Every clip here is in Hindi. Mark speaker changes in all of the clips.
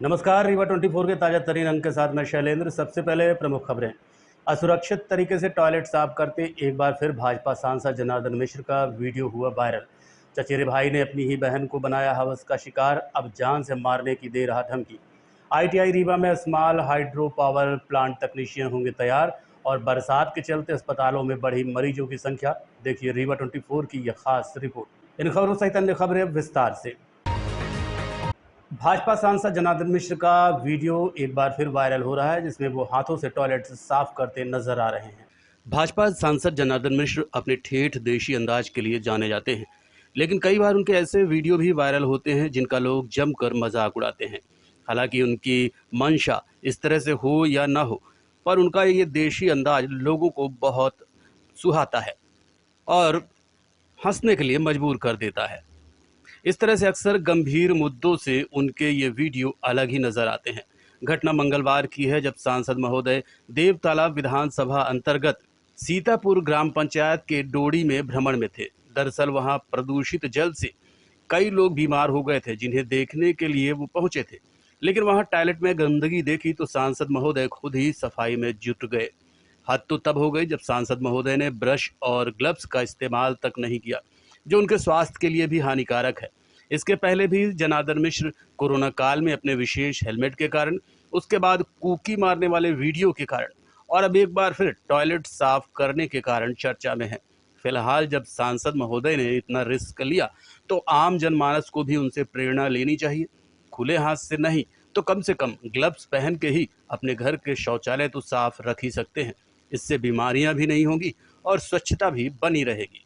Speaker 1: नमस्कार, रीवा 24 के ताजा तरीन अंक के साथ मैं शैलेंद्र। सबसे पहले प्रमुख खबरें। असुरक्षित तरीके से टॉयलेट साफ करते एक बार फिर भाजपा सांसद जनार्दन मिश्र का वीडियो हुआ वायरल। चचेरे भाई ने अपनी ही बहन को बनाया हवस का शिकार, अब जान से मारने की दे रहा धमकी। आईटीआई रीवा में स्मॉल हाइड्रो पावर प्लांट तकनीशियन होंगे तैयार, और बरसात के चलते अस्पतालों में बढ़ी मरीजों की संख्या। देखिए रीवा 24 की यह खास रिपोर्ट। इन खबरों सहित अन्य खबरें विस्तार से। भाजपा सांसद जनार्दन मिश्र का वीडियो एक बार फिर वायरल हो रहा है, जिसमें वो हाथों से टॉयलेट साफ करते नजर आ रहे हैं। भाजपा सांसद जनार्दन मिश्र अपने ठेठ देशी अंदाज के लिए जाने जाते हैं, लेकिन कई बार उनके ऐसे वीडियो भी वायरल होते हैं जिनका लोग जमकर मजाक उड़ाते हैं। हालांकि उनकी मंशा इस तरह से हो या ना हो, पर उनका ये देशी अंदाज लोगों को बहुत सुहाता है और हंसने के लिए मजबूर कर देता है। इस तरह से अक्सर गंभीर मुद्दों से उनके ये वीडियो अलग ही नजर आते हैं। घटना मंगलवार की है, जब सांसद महोदय देवतालाब विधानसभा अंतर्गत सीतापुर ग्राम पंचायत के डोड़ी में भ्रमण में थे। दरअसल वहां प्रदूषित जल से कई लोग बीमार हो गए थे, जिन्हें देखने के लिए वो पहुंचे थे। लेकिन वहां टॉयलेट में गंदगी देखी तो सांसद महोदय खुद ही सफाई में जुट गए। हद तो तब हो गई जब सांसद महोदय ने ब्रश और ग्लव्स का इस्तेमाल तक नहीं किया, जो उनके स्वास्थ्य के लिए भी हानिकारक है। इसके पहले भी जनार्दन मिश्र कोरोना काल में अपने विशेष हेलमेट के कारण, उसके बाद कूकी मारने वाले वीडियो के कारण, और अब एक बार फिर टॉयलेट साफ करने के कारण चर्चा में है। फिलहाल जब सांसद महोदय ने इतना रिस्क लिया, तो आम जनमानस को भी उनसे प्रेरणा लेनी चाहिए। खुले हाथ से नहीं तो कम से कम ग्लव्स पहन के ही अपने घर के शौचालय तो साफ रख ही सकते हैं। इससे बीमारियां भी नहीं होंगी और स्वच्छता भी बनी रहेगी।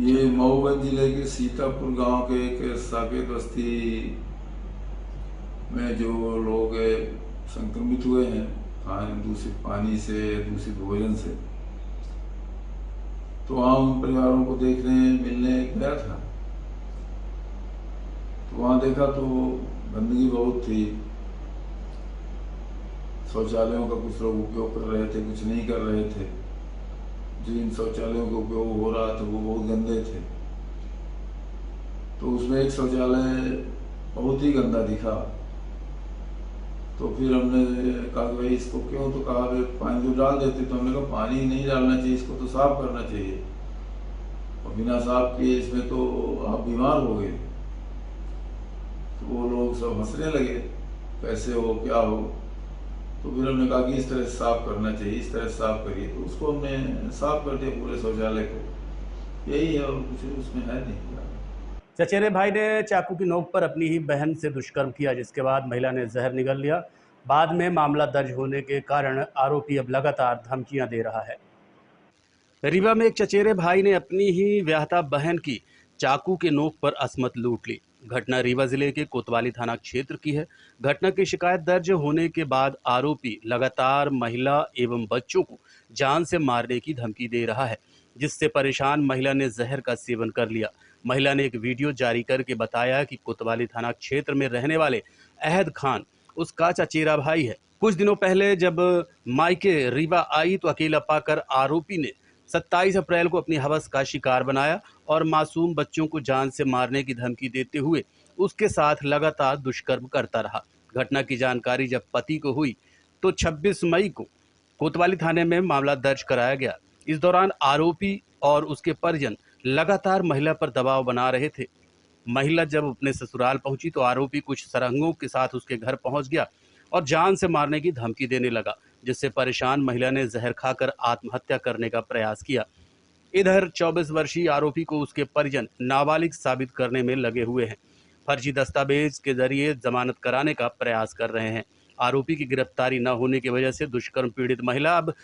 Speaker 2: ये मऊगंज जिले के सीतापुर गांव के एक साकेत बस्ती में जो लोग संक्रमित हुए हैं दूषित पानी से, दूषित भोजन से, तो वहाँ उन परिवारों को देखने मिलने गया था। तो वहाँ देखा तो गंदगी बहुत थी। शौचालयों का कुछ लोग उपयोग कर रहे थे, कुछ नहीं कर रहे थे। जिन शौचालयों का उपयोग हो रहा था वो बहुत गंदे थे। तो उसमें एक शौचालय बहुत ही गंदा दिखा। तो फिर हमने कहा कि भाई इसको क्यों, तो कहा भाई पानी तो डाल देते। तो हमने कहा पानी नहीं डालना चाहिए, इसको तो साफ करना चाहिए, और बिना साफ किए इसमें तो आप बीमार हो गए। तो वो लोग सब हंसने लगे, कैसे हो, क्या हो। तो फिर हमने कहा कि इस तरह से साफ करना चाहिए, इस तरह से साफ करिए। तो उसको हमने साफ कर दिया पूरे शौचालय को। यही है, और कुछ उसमें है नहीं।
Speaker 1: चचेरे भाई ने चाकू की नोक पर अपनी ही बहन से दुष्कर्म किया, जिसके बाद महिला ने जहर निगल लिया। बाद में मामला दर्ज होने के कारण आरोपी अब लगातार धमकियां दे रहा है। रीवा में एक चचेरे भाई ने अपनी ही ब्याहता बहन की चाकू के नोक पर असमत लूट ली। घटना रीवा जिले के कोतवाली थाना क्षेत्र की है। घटना की शिकायत दर्ज होने के बाद आरोपी लगातार महिला एवं बच्चों को जान से मारने की धमकी दे रहा है, जिससे परेशान महिला ने जहर का सेवन कर लिया। महिला ने एक वीडियो जारी करके बताया कि कोतवाली थाना क्षेत्र में रहने वाले अहद खान उसका चचेरा भाई है। कुछ दिनों पहले जब मायके रीवा आई तो अकेला पाकर आरोपी ने 27 अप्रैल को अपनी हवस का शिकार बनाया और मासूम बच्चों को जान से मारने की धमकी देते हुए उसके साथ लगातार दुष्कर्म करता रहा। घटना की जानकारी जब पति को हुई तो 26 मई को कोतवाली थाने में मामला दर्ज कराया गया। इस दौरान आरोपी और उसके परिजन लगातार महिला पर दबाव बना रहे थे। महिला जब अपने ससुराल पहुंची तो आरोपी कुछ सरंगों के साथ उसके घर पहुंच गया और जान से मारने की धमकी देने लगा, जिससे परेशान महिला ने जहर खाकर आत्महत्या करने का प्रयास किया। इधर 24 वर्षीय आरोपी को उसके परिजन नाबालिग साबित करने में लगे हुए हैं। फर्जी दस्तावेज के जरिए जमानत कराने का प्रयास कर रहे हैं। आरोपी की गिरफ्तारी न होने की वजह से दुष्कर्म पीड़ित महिला अब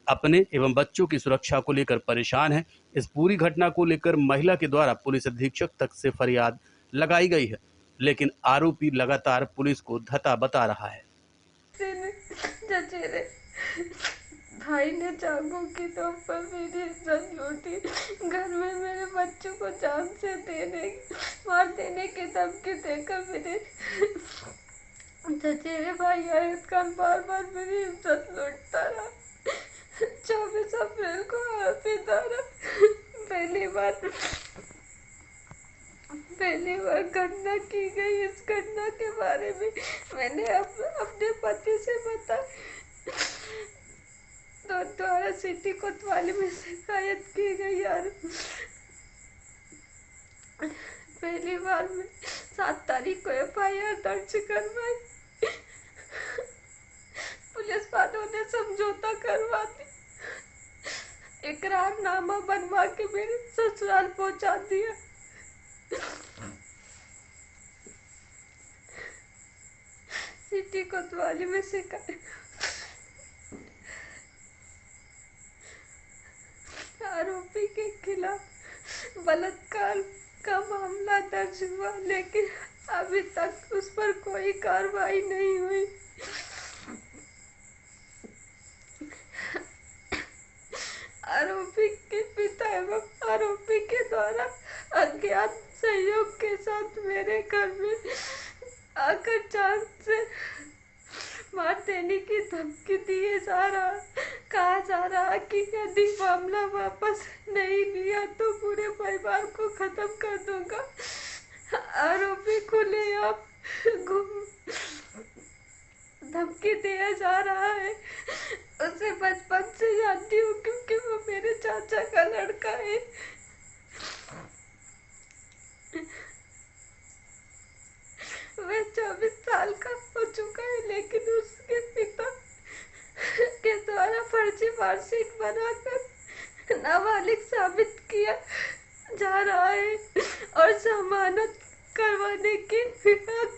Speaker 1: अपने एवं बच्चों की सुरक्षा को लेकर परेशान है। इस पूरी घटना को लेकर महिला के द्वारा पुलिस अधीक्षक तक से फरियाद लगाई गई है, लेकिन आरोपी लगातार पुलिस को धता बता रहा है।
Speaker 3: भाई ने चाकू की नोक पर मेरी इज्जत लूटी, घर में मेरे बच्चों को जान से मार देने की धमकी देकर मेरे चचेरे भाई आयत खान बार बार मेरी इज्जत लूटता रहा। 24 अप्रैल को आरोपी द्वारा पहली बार घटना की गई। इस घटना के बारे में मैंने अपने पति से बताया, तो द्वारा सिटी कोतवाली में शिकायत की गई। यार पहली बार में 7 तारीख को FIR दर्ज करवाई। पुलिस वालों ने समझौता करवा दी, इकरारनामा बनवा के मेरे ससुराल पहुंचा दिया। सिटी कोतवाली में शिकायत, आरोपी के खिलाफ बलात्कार का मामला दर्ज हुआ, लेकिन अभी तक उस पर कोई कार्रवाई नहीं हुई। आरोपी के पिता एवं आरोपी के द्वारा अज्ञात सहयोग के साथ मेरे घर में आकर जान से मार देने की धमकी दिए जा रहा, कहा जा रहा कि यदि मामला वापस नहीं लिया तो पूरे परिवार को खत्म कर दूंगा। आरोपी खुलेआम धमकी दिया जा रहा है। उसे बचपन से जानती हूँ क्योंकि वो मेरे चाचा का लड़का है। वह 24 साल का हो चुका है, लेकिन उसके पिता के द्वारा फर्जी मार्कशीट बनाकर नाबालिग साबित किया जा रहा है और जमानत करवाने की फिराक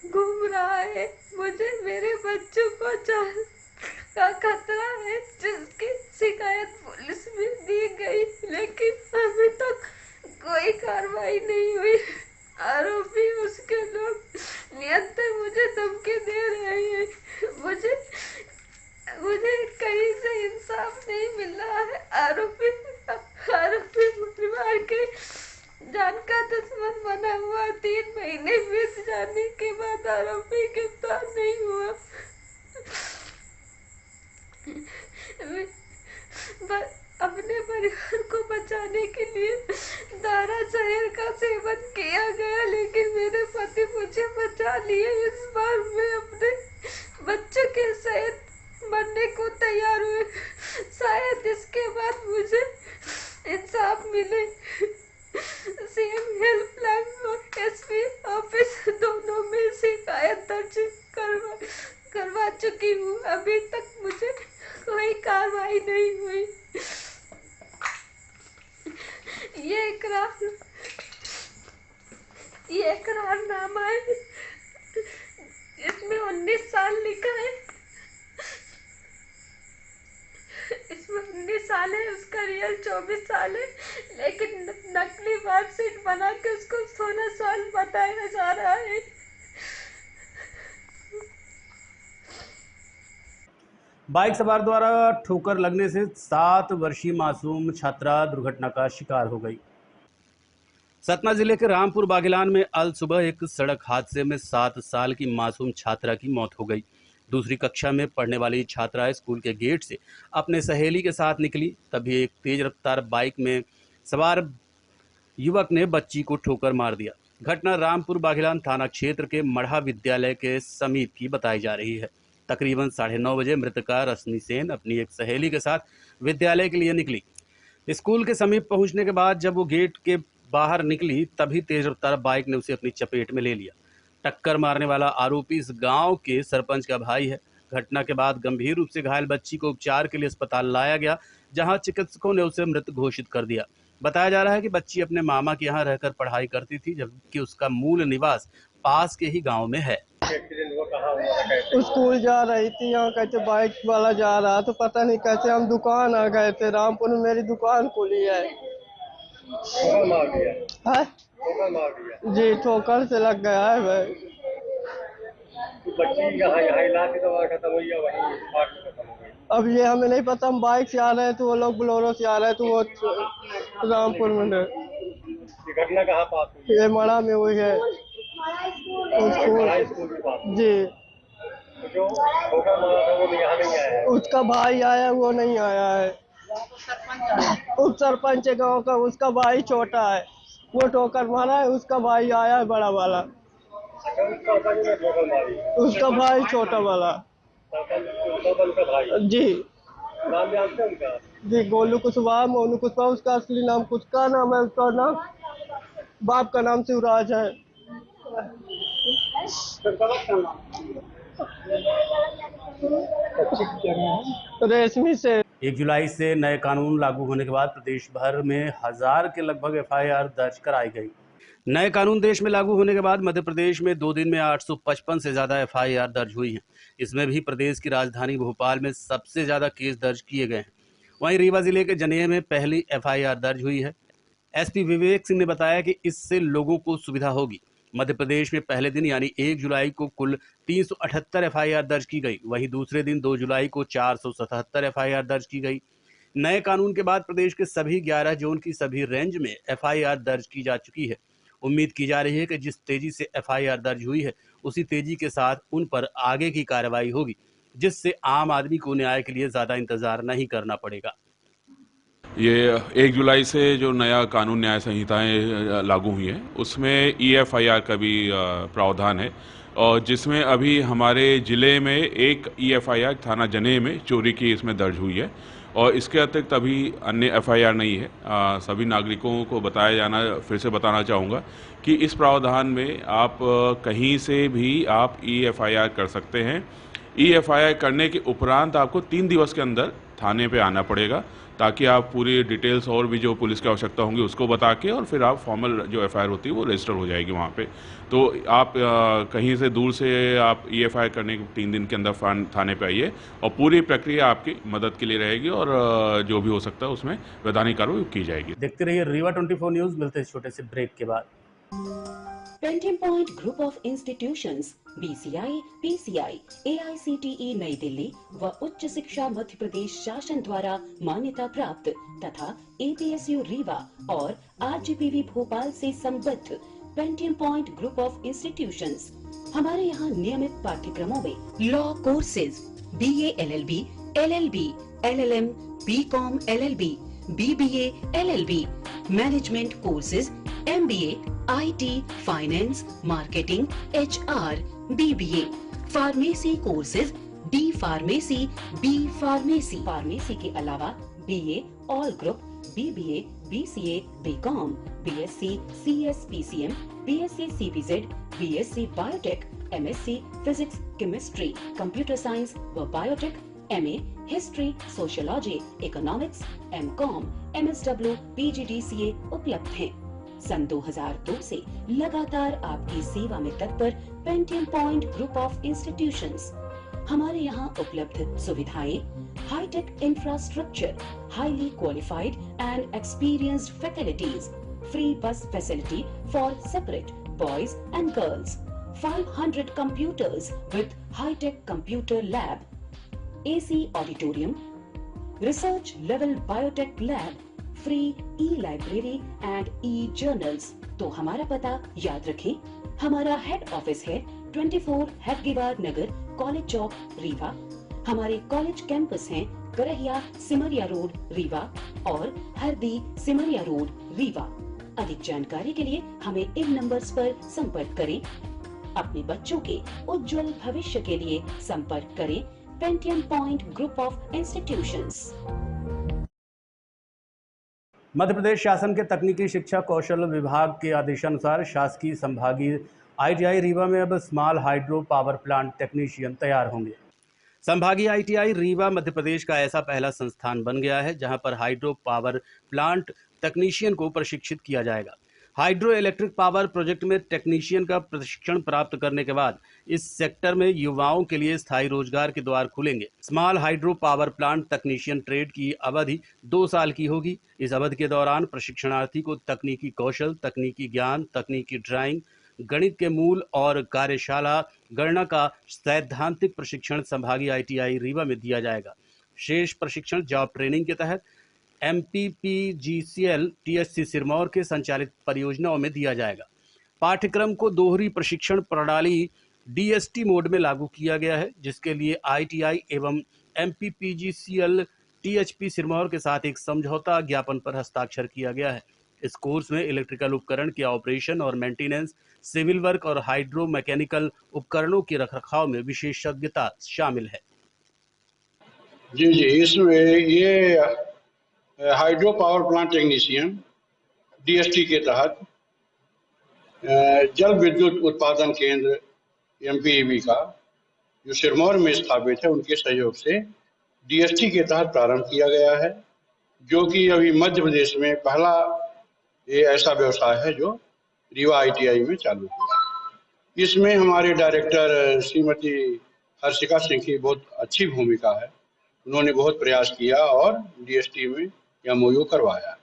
Speaker 3: घूम रहा है। मुझे मेरे बच्चों को जान का खतरा है, जिसकी शिकायत पुलिस में दी गई, लेकिन अभी तक कोई कार्रवाई नहीं हुई। आरोपी उसके लोग निरंतर मुझे धमकी दे रहे हैं। मुझे कहीं से इंसाफ नहीं मिल रहा है। आरोपी परिवार के जान का दुश्मन बना हुआ। 3 महीने बीत जाने के बाद आरोपी गिरफ्तार नहीं हुआ। अपने परिवार को बचाने के लिए दारा जहर का सेवन किया गया, लेकिन मेरे पति मुझे बचा लिए। इस बार मैं अपने बच्चों के सहित मरने को तैयार हुए। शायद इसके बाद मुझे इंसाफ मिले। सीएम हेल्पलाइन और एसपी ऑफिस दोनों में शिकायत दर्ज करवा चुकी हूँ। अभी तक मुझे कोई कार्रवाई नहीं हुई। ये इकरारनामा है, इसमें 19 साल लिखा है। इसमें 19 साल है, उसका रियल 24 साल है, लेकिन नकली मार्कशीट बना के उसको 16 साल बताया जा रहा है।
Speaker 1: बाइक सवार द्वारा ठोकर लगने से 7 वर्षीय मासूम छात्रा दुर्घटना का शिकार हो गई। सतना जिले के रामपुर बागिलान में अल सुबह एक सड़क हादसे में 7 साल की मासूम छात्रा की मौत हो गई। दूसरी कक्षा में पढ़ने वाली छात्रा स्कूल के गेट से अपने सहेली के साथ निकली, तभी एक तेज रफ्तार बाइक में सवार युवक ने बच्ची को ठोकर मार दिया। घटना रामपुर बागिलान थाना क्षेत्र के मढ़ा विद्यालय के समीप की बताई जा रही है। तकरीबन 9:30 बजे मृतका रश्मि सेन अपनी एक सहेली के साथ विद्यालय के लिए निकली। स्कूल के समीप पहुंचने के बाद जब वो गेट के बाहर निकली, तभी तेज रफ्तार बाइक ने उसे अपनी चपेट में ले लिया। टक्कर मारने वाला आरोपी इस गांव के सरपंच का भाई है। घटना के बाद गंभीर रूप से घायल बच्ची को उपचार के लिए अस्पताल लाया गया, जहां चिकित्सकों ने उसे मृत घोषित कर दिया। बताया जा रहा है कि बच्ची अपने मामा के यहाँ रहकर पढ़ाई करती थी, जबकि उसका मूल निवास पास के ही गाँव में है।
Speaker 4: स्कूल जा रही थी, यहाँ कहते बाइक वाला जा रहा, तो पता नहीं कैसे हम दुकान आ गए थे। रामपुर में मेरी दुकान खुली है।
Speaker 5: मार दिया
Speaker 4: है?
Speaker 5: मार दिया
Speaker 4: जी, ठोकर से लग गया है भाई।
Speaker 5: बच्ची यहाँ इलाज की दवा खत्म हुई है, वहीं खत्म हो गई।
Speaker 4: अब ये हमें नहीं पता, हम बाइक से आ रहे हैं तो वो लोग बोलेरो से आ रहे हैं, तो वो रामपुर में है।
Speaker 5: ये घटना कहाँ पास हुई?
Speaker 4: ये मड़ा में हुई है
Speaker 5: बड़ा स्कूल के पास।
Speaker 4: जी।
Speaker 5: तो जो ठोकर मारा था वो यहाँ नहीं आया है।
Speaker 4: उसका भाई आया, वो नहीं आया है। उप सरपंच गांव का, उसका भाई छोटा है, वो ठोकर मारा है, उसका भाई आया है बड़ा वाला।
Speaker 5: अच्छा, उस सरपंच ने ठोकर मारी।
Speaker 4: उसका भाई छोटा वाला
Speaker 5: सरपंच का भाई।
Speaker 4: जी।
Speaker 5: नाम जानते हैं उनका?
Speaker 4: जी, गोलू कुशवाहा, मोनू कुशवाहा, उसका असली नाम कुछ का नाम है, उसका नाम बाप का नाम शिवराज है। रेशमी से
Speaker 1: 1 जुलाई से नए कानून लागू होने के बाद प्रदेश भर में 1000 के लगभग एफआईआर दर्ज कराई गई। नए कानून देश में लागू होने के बाद मध्य प्रदेश में 2 दिन में 855 से ज्यादा एफआईआर दर्ज हुई हैं। इसमें भी प्रदेश की राजधानी भोपाल में सबसे ज्यादा केस दर्ज किए गए हैं। वहीं रीवा जिले के जनेह में पहली एफआईआर दर्ज हुई है। एसपी विवेक सिंह ने बताया कि इससे लोगों को सुविधा होगी। मध्य प्रदेश में पहले दिन यानी 1 जुलाई को कुल 378 एफआईआर दर्ज की गई। वहीं दूसरे दिन 2 जुलाई को 477 एफआईआर दर्ज की गई। नए कानून के बाद प्रदेश के सभी 11 जोन की सभी रेंज में एफआईआर दर्ज की जा चुकी है। उम्मीद की जा रही है कि जिस तेजी से एफआईआर दर्ज हुई है उसी तेजी के साथ उन पर आगे की कार्रवाई होगी, जिससे आम आदमी को न्याय के लिए ज्यादा इंतजार नहीं करना पड़ेगा।
Speaker 6: ये 1 जुलाई से जो नया कानून न्याय संहिताएं लागू हुई हैं उसमें EFIR का भी प्रावधान है, और जिसमें अभी हमारे ज़िले में एक EFIR थाना जनेह में चोरी की इसमें दर्ज हुई है, और इसके अतिरिक्त अभी अन्य FIR नहीं है। सभी नागरिकों को फिर से बताना चाहूँगा कि इस प्रावधान में आप कहीं से भी आप EFIR कर सकते हैं। EFIR करने के उपरांत आपको 3 दिवस के अंदर थाने पे आना पड़ेगा, ताकि आप पूरी डिटेल्स और भी जो पुलिस की आवश्यकता होंगी उसको बता के, और फिर आप फॉर्मल जो FIR होती है वो रजिस्टर हो जाएगी वहाँ पे। तो आप कहीं से दूर से आप EFIR करने के 3 दिन के अंदर थाने पे आइए, और पूरी प्रक्रिया आपकी मदद के लिए रहेगी, और जो भी हो सकता है उसमें वैधानिक कार्रवाई की जाएगी।
Speaker 1: देखते रहिए रीवा 24 न्यूज़। मिलते हैं इस छोटे से ब्रेक के बाद।
Speaker 7: Painting point group of institutions BCI, PCI, AICTE नई दिल्ली व उच्च शिक्षा मध्य प्रदेश शासन द्वारा मान्यता प्राप्त तथा APSU रीवा और RGPV भोपाल से संबद्ध painting point group of institutions. हमारे यहाँ नियमित पाठ्यक्रमों में law courses BA LLB, LLB, LLM, BCom LLB, BBA LLB, management courses MBA, IT, finance, marketing, HR, BBA, pharmacy courses D pharmacy, B pharmacy. Pharmacy के अलावा BA all group, BBA, BCA, BCom, BSc, CS, PCM, BSc CPZ, BSc biotech, MSc physics, chemistry, computer science व biotech, MA history, sociology, economics, MCom, MSW, PGDCA उपलब्ध हैं। सन 2002 से लगातार आपकी सेवा में तत्पर Pentium point group of institutions. हमारे यहाँ उपलब्ध सुविधाएं, high tech infrastructure, highly qualified and experienced faculties, free bus facility for separate boys and girls, 500 computers with high-tech computer lab, AC auditorium, research level biotech lab, free e library and e journals. तो हमारा पता याद रखें, हमारा हेड ऑफिस है 24 हेडगेवार नगर, कॉलेज चौक, रीवा। हमारे कॉलेज कैंपस हैं करहिया सिमरिया रोड, रीवा और हरदी सिमरिया रोड, रीवा। अधिक जानकारी के लिए हमें इन नंबर्स पर संपर्क करें। अपने बच्चों के उज्जवल भविष्य के लिए संपर्क करें Pentium point group of institutions.
Speaker 1: Madhya Pradesh शासन के तकनीकी शिक्षा कौशल विभाग के आदेशानुसार शासकीय संभागीय ITI रीवा में अब small hydro power plant technician तैयार होंगे। संभागीय ITI रीवा मध्य प्रदेश का ऐसा पहला संस्थान बन गया है जहां पर हाइड्रो पावर प्लांट टेक्नीशियन को प्रशिक्षित किया जाएगा। हाइड्रो इलेक्ट्रिक पावर प्रोजेक्ट में टेक्नीशियन का प्रशिक्षण प्राप्त करने के बाद इस सेक्टर में युवाओं के लिए स्थायी रोजगार के द्वार खुलेंगे। Small hydro power plant technician trade की अवधि 2 साल की होगी। इस अवधि के दौरान प्रशिक्षणार्थी को तकनीकी कौशल, तकनीकी ज्ञान, तकनीकी ड्राइंग, गणित के मूल और कार्यशाला गणना का सैद्धांतिक प्रशिक्षण संभागीय ITI रीवा में दिया जाएगा। शेष प्रशिक्षण जॉब ट्रेनिंग के तहत MPPGCL THC सिरमौर के संचालित परियोजनाओं में दिया जाएगा। पाठ्यक्रम को दोहरी प्रशिक्षण प्रणाली DST मोड में लागू किया गया है, जिसके लिए ITI एवं MPPGCL THP सिरमौर के साथ एक समझौता ज्ञापन पर हस्ताक्षर किया गया है। इस कोर्स में इलेक्ट्रिकल उपकरण के ऑपरेशन और मेंटेनेंस, सिविल वर्क और हाइड्रो मैकेनिकल उपकरणों के रखरखाव में विशेषज्ञता शामिल है।
Speaker 8: जी, इसमें ये hydro power plant technician DST के तहत जल विद्युत उत्पादन केंद्र MPEB का जो सिरमौर में स्थापित है, उनके सहयोग से DST के तहत प्रारंभ किया गया है, जो कि अभी मध्य प्रदेश में पहला ये ऐसा व्यवसाय है जो रीवा ITI में चालू हुआ। इसमें हमारे डायरेक्टर श्रीमती हर्षिका सिंह की बहुत अच्छी भूमिका है। उन्होंने बहुत प्रयास किया और DST में MOU करवाया।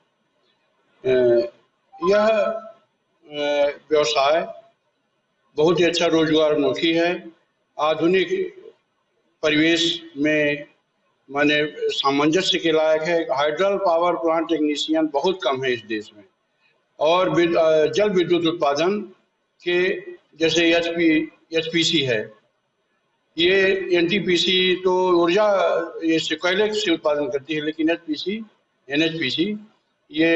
Speaker 8: यह व्यवसाय बहुत ही अच्छा रोजगारमुखी है। आधुनिक परिवेश में माने सामंजस्य के लायक है। हाइड्रो पावर प्लांट टेक्नीशियन बहुत कम है इस देश में, और जल विद्युत उत्पादन के जैसे HPC है, ये NTPC तो ऊर्जा ये कोयले से उत्पादन करती है, लेकिन NHPC ये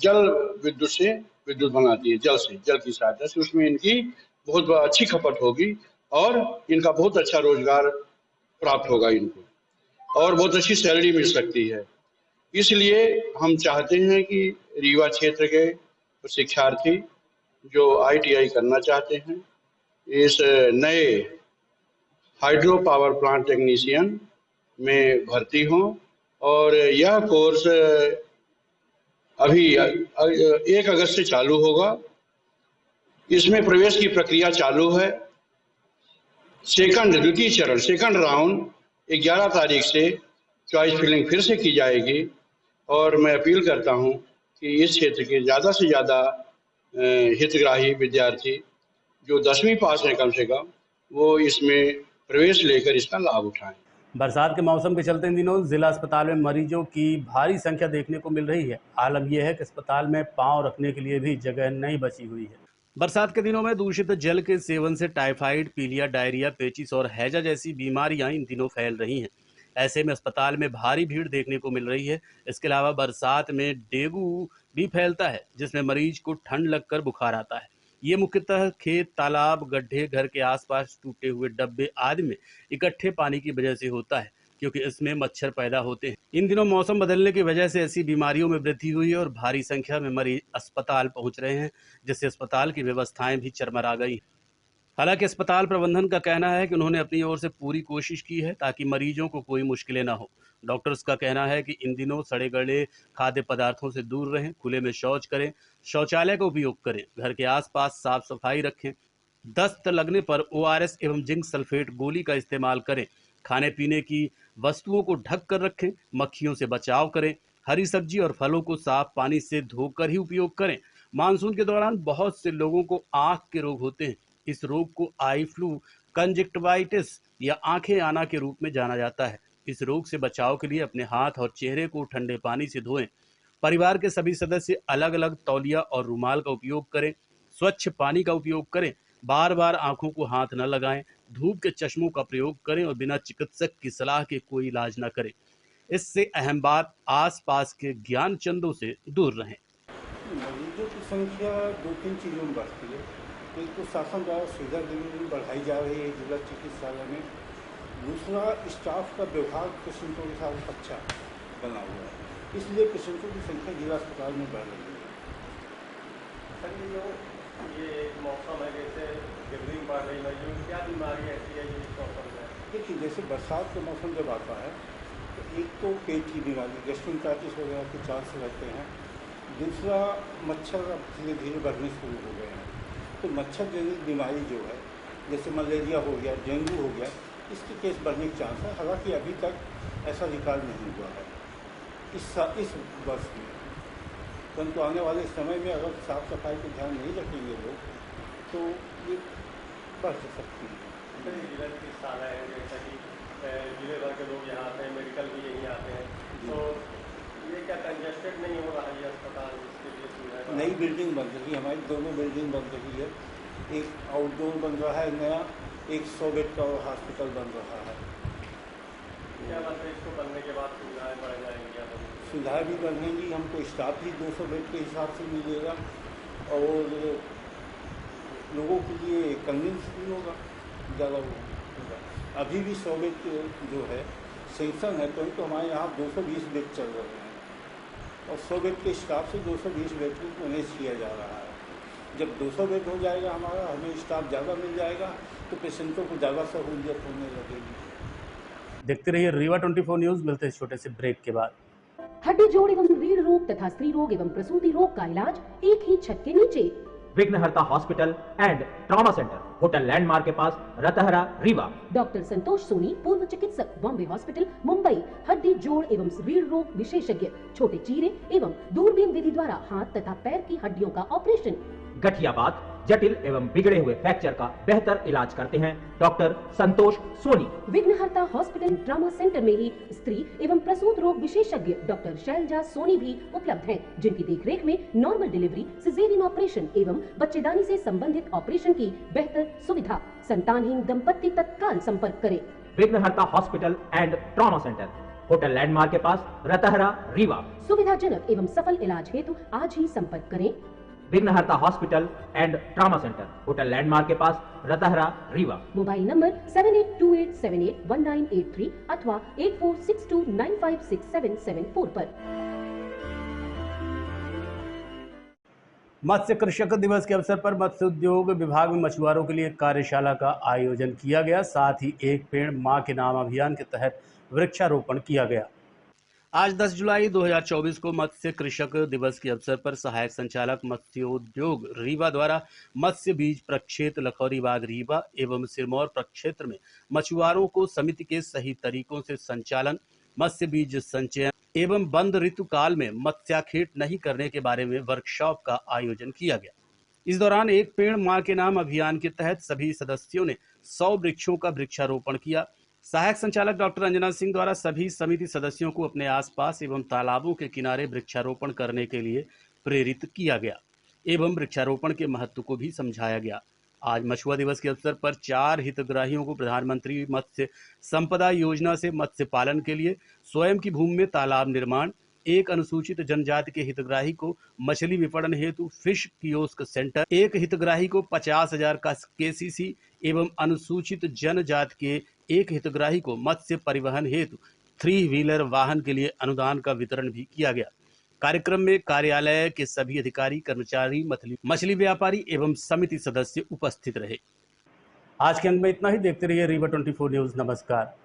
Speaker 8: जल विद्युत से विद्युत बनाती है, जल की सहायता से। उसमें इनकी बहुत अच्छी खपत होगी और इनका बहुत अच्छा रोजगार प्राप्त होगा इनको, और बहुत अच्छी सैलरी मिल सकती है। इसलिए हम चाहते हैं कि रीवा क्षेत्र के शिक्षार्थी जो ITI करना चाहते हैं, इस नए हाइड्रो पावर प्लांट टेक्नीशियन में भर्ती हों, और यह कोर्स अभी 1 अगस्त से चालू होगा। इसमें प्रवेश की प्रक्रिया चालू है। द्वितीय चरण सेकंड राउंड 11 तारीख से चॉइस फिलिंग फिर से की जाएगी, और मैं अपील करता हूं कि इस क्षेत्र के ज़्यादा से ज़्यादा हितग्राही विद्यार्थी जो 10वीं पास हैं कम से कम, वो इसमें प्रवेश लेकर इसका लाभ उठाएं।
Speaker 1: बरसात के मौसम के चलते इन दिनों जिला अस्पताल में मरीजों की भारी संख्या देखने को मिल रही है। आलम यह है कि अस्पताल में पांव रखने के लिए भी जगह नहीं बची हुई है। बरसात के दिनों में दूषित जल के सेवन से टाइफाइड, पीलिया, डायरिया, पेचिस और हैजा जैसी बीमारियां इन दिनों फैल रही हैं। ऐसे में अस्पताल में भारी भीड़ देखने को मिल रही है। इसके अलावा बरसात में डेंगू भी फैलता है, जिसमें मरीज को ठंड लगकर बुखार आता है। ये मुख्यतः खेत, तालाब, गड्ढे, घर के आसपास टूटे हुए डब्बे आदि में इकट्ठे पानी की वजह से होता है, क्योंकि इसमें मच्छर पैदा होते हैं। इन दिनों मौसम बदलने की वजह से ऐसी बीमारियों में वृद्धि हुई है और भारी संख्या में मरीज अस्पताल पहुंच रहे हैं, जिससे अस्पताल की व्यवस्थाएं भी चरमरा गई। हालांकि अस्पताल प्रबंधन का कहना है कि उन्होंने अपनी ओर से पूरी कोशिश की है ताकि मरीजों को कोई मुश्किलें ना हो। डॉक्टर्स का कहना है कि इन दिनों सड़े गले खाद्य पदार्थों से दूर रहें, खुले में शौच करें, शौचालय का उपयोग करें, घर के आसपास साफ सफाई रखें, दस्त लगने पर ORS एवं जिंक सल्फेट गोली का इस्तेमाल करें, खाने पीने की वस्तुओं को ढक कर रखें, मक्खियों से बचाव करें, हरी सब्जी और फलों को साफ पानी से धोकर ही उपयोग करें। मानसून के दौरान बहुत से लोगों को आंख के रोग होते हैं। इस रोग को आई फ्लू, कंजक्टिवाइटिस या आंखें आना के रूप में जाना जाता है। इस रोग से बचाव के लिए अपने हाथ और चेहरे को ठंडे पानी से धोएं। परिवार के सभी सदस्य अलग अलग तौलिया और रुमाल का उपयोग करें। स्वच्छ पानी का उपयोग करें। बार बार आंखों को हाथ न लगाएं। धूप के चश्मों का प्रयोग करें और बिना चिकित्सक की सलाह के कोई इलाज न करें। इससे अहम बात, आसपास के ज्ञान चंदों से दूर रहें।
Speaker 9: मरीजों की संख्या 2-3 चीज़ों में बढ़ती है। एक तो शासन द्वारा सुविधा बढ़ाई जा रही है जिला चिकित्सालय में। दूसरा, स्टाफ का व्यवहार पेशेंटों के साथ अच्छा बना हुआ है, इसलिए पेशेंटों की संख्या जिला अस्पताल में बढ़ रही है।
Speaker 5: सर, ये मौसम है, जैसे गर्मी बढ़ रही है, क्या बीमारी ऐसी है जो इस मौसम में?
Speaker 9: देखिए, जैसे बरसात का मौसम जब आता है तो एक तो पेट की बीमारी, गैस्ट्रोएंटेराइटिस वगैरह के चांस रहते हैं। दूसरा, मच्छर अब धीरे धीरे बढ़ने शुरू हो गए हैं, तो मच्छर जनित बीमारी जो है, जैसे मलेरिया हो गया, डेंगू हो गया, इसके केस बढ़ने के चांस है। हालांकि अभी तक ऐसा रिकॉर्ड नहीं हुआ है इस वर्ष में, परंतु आने वाले समय में अगर साफ सफाई पर ध्यान नहीं रखेंगे लोग तो ये बढ़ सकती है।
Speaker 5: जिला चिकित्सालय है, जैसा कि जिले भर के लोग यहाँ आते हैं, मेडिकल भी यहीं आते हैं, तो ये क्या कंजेस्टेड नहीं हो रहा है ये अस्पताल? इसके लिए सुविधा
Speaker 9: नई बिल्डिंग बन रही है, हमारी दोनों बिल्डिंग बन रही है, एक आउटडोर बन रहा है नया, एक 100 बेड का हॉस्पिटल बन रहा है।
Speaker 5: क्या मतलब इसको बनने के बाद सुविधाएं बढ़ जाएंगी? या
Speaker 9: सुविधाएँ भी बढ़ेंगी, हमको स्टाफ भी 200 बेड के हिसाब से मिलेगा और लोगों के लिए कन्वींस भी होगा, ज़्यादा होगा। अभी भी 100 बेड जो है सेंक्शन है, तो हमारे यहाँ 220 बेड चल रहे हैं और 100 बेड के स्टाफ से 220 बेड को मैनेज किया जा रहा है। जब 200 बेड हो जाएगा हमारा, हमें स्टाफ ज़्यादा मिल जाएगा तो पेशेंटों को ज़्यादा सहूलियत होने लगेगी।
Speaker 1: देखते रहिए रीवा 24 न्यूज़। मिलते हैं इस छोटे से ब्रेक के बाद।
Speaker 7: हड्डी जोड़ एवं रीढ़ रोग तथा स्त्री रोग एवं प्रसूति रोग का इलाज एक ही छत के नीचे।
Speaker 10: विघ्नहर्ता hospital and trauma centre, hotel landmark के पास, रतहरा, रीवा।
Speaker 7: डॉक्टर संतोष सोनी, पूर्व चिकित्सक, बॉम्बे हॉस्पिटल, मुंबई। हड्डी जोड़ एवं रीढ़ रोग विशेषज्ञ, छोटे चीरे एवं दूरबीन विधि द्वारा हाथ तथा पैर की हड्डियों का ऑपरेशन।
Speaker 10: गठियाबात, जटिल एवं बिगड़े हुए फ्रैक्चर का बेहतर इलाज करते हैं डॉक्टर संतोष सोनी।
Speaker 7: विघ्नहर्ता हॉस्पिटल ट्रॉमा सेंटर में ही स्त्री एवं प्रसूत रोग विशेषज्ञ डॉक्टर शैलजा सोनी भी उपलब्ध हैं, जिनकी देखरेख में नॉर्मल डिलीवरी, सिजेरियन ऑपरेशन एवं बच्चेदानी से संबंधित ऑपरेशन की बेहतर सुविधा। संतानहीन दंपत्ति तत्काल संपर्क करें।
Speaker 10: विघ्नहर्ता hospital and trauma centre, hotel landmark के पास, रतहरा, रीवा।
Speaker 7: सुविधाजनक एवं सफल इलाज हेतु आज ही संपर्क करें।
Speaker 10: विघ्नहर्ता hospital and trauma centre, hotel landmark के पास, रतहरा, रीवा।
Speaker 7: मोबाइल नंबर 7828781983 अथवा 8462956774 पर।
Speaker 1: मत्स्य कृषक दिवस के अवसर पर मत्स्य उद्योग विभाग में मछुआरों के लिए एक कार्यशाला का आयोजन किया गया। साथ ही एक पेड़ मां के नाम अभियान के तहत वृक्षारोपण किया गया। आज 10 जुलाई 2024 को मत्स्य कृषक दिवस के अवसर पर सहायक संचालक मत्स्योद्योग रीवा द्वारा मत्स्य बीज प्रक्षेत्र लखौरीबाग रीवा एवं सिरमौर प्रक्षेत्र में मछुआरों को समिति के सही तरीकों से संचालन, मत्स्य बीज संचयन एवं बंद ऋतु काल में मत्स्याखेट नहीं करने के बारे में वर्कशॉप का आयोजन किया गया। इस दौरान एक पेड़ मां के नाम अभियान के तहत सभी सदस्यों ने 100 वृक्षों का वृक्षारोपण किया। सहायक संचालक डॉक्टर अंजना सिंह द्वारा सभी समिति सदस्यों को अपने आसपास एवं तालाबों के किनारे वृक्षारोपण करने के लिए प्रेरित किया गया एवं वृक्षारोपण के महत्व को भी समझाया गया। आज मछुआ दिवस के अवसर पर 4 हितग्राहियों को प्रधानमंत्री मत्स्य संपदा योजना से मत्स्य पालन के लिए स्वयं की भूमि में तालाब निर्माण, एक अनुसूचित जनजाति के हितग्राही को मछली विपणन हेतु फिश कियोस्क सेंटर, एक हितग्राही को 50,000 का केसीसी एवं अनुसूचित जनजाति के एक हितग्राही को मत्स्य परिवहन हेतु 3 व्हीलर वाहन के लिए अनुदान का वितरण भी किया गया। कार्यक्रम में कार्यालय के सभी अधिकारी, कर्मचारी, मछली व्यापारी एवं समिति सदस्य उपस्थित रहे। आज के अंक में इतना ही। देखते रहिए रीवा 24 न्यूज़। नमस्कार।